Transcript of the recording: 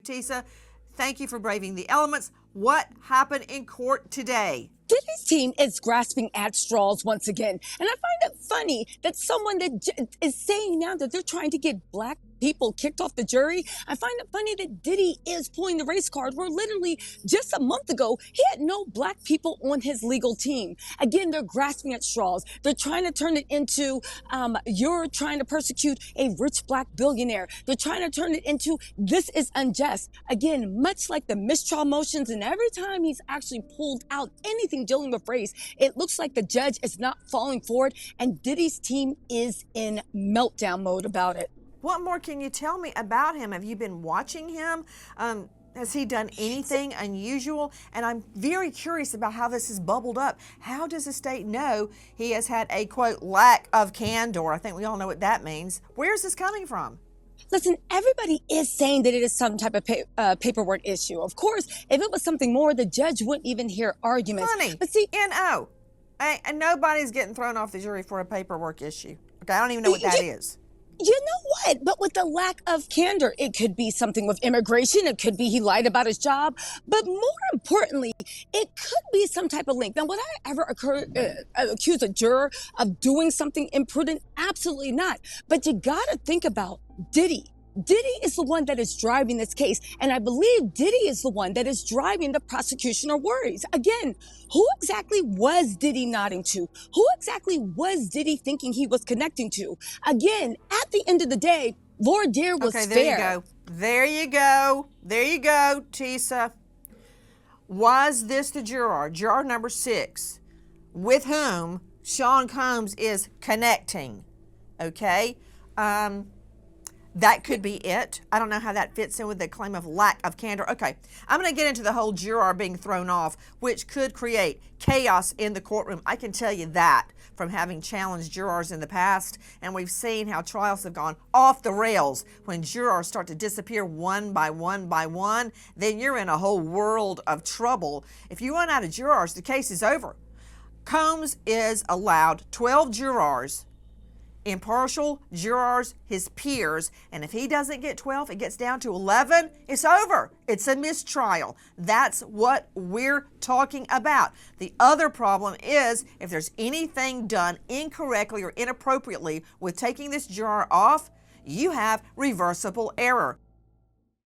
Tisa. Thank you for braving the elements. What happened in court today? Diddy's team is grasping at straws once again. And I find it funny that someone that is saying now that they're trying to get black people kicked off the jury. I find it funny that Diddy is pulling the race card where literally just a month ago, he had no black people on his legal team. Again, they're grasping at straws. They're trying to turn it into, you're trying to persecute a rich black billionaire. They're trying to turn it into, this is unjust. Again, much like the mistrial motions, and every time he's actually pulled out anything dealing with race, it looks like the judge is not falling for it, and Diddy's team is in meltdown mode about it. What more can you tell me about him? Have you been watching him? Has he done anything unusual? And I'm very curious about how this has bubbled up. How does the state know he has had a, quote, lack of candor? I think we all know what that means. Where's this coming from? Listen, everybody is saying that it is some type of paperwork issue. Of course, if it was something more, the judge wouldn't even hear arguments. Honey, but see, N.O. And nobody's getting thrown off the jury for a paperwork issue. Okay, I don't even know what that is. You know what? But with the lack of candor, it could be something with immigration. It could be he lied about his job. But more importantly, it could be some type of link. Now, would I ever accuse a juror of doing something imprudent? Absolutely not. But you got to think about Diddy. Diddy is the one that is driving this case, and I believe Diddy is the one that is driving the prosecution or worries. Again, who exactly was Diddy nodding to? Who exactly was Diddy thinking he was connecting to? Again, at the end of the day, voir dire was fair. Okay, there you go. There you go. There you go, Tisa. Was this the juror, juror number 6, with whom Sean Combs is connecting? Okay? That could be it. I don't know how that fits in with the claim of lack of candor. Okay, I'm going to get into the whole juror being thrown off, which could create chaos in the courtroom. I can tell you that from having challenged jurors in the past, and we've seen how trials have gone off the rails when jurors start to disappear one by one by one. Then you're in a whole world of trouble. If you run out of jurors, the case is over. Combs is allowed 12 jurors, impartial jurors, his peers, and if he doesn't get 12, it gets down to 11, it's over. It's a mistrial. That's what we're talking about. The other problem is if there's anything done incorrectly or inappropriately with taking this juror off, you have reversible error.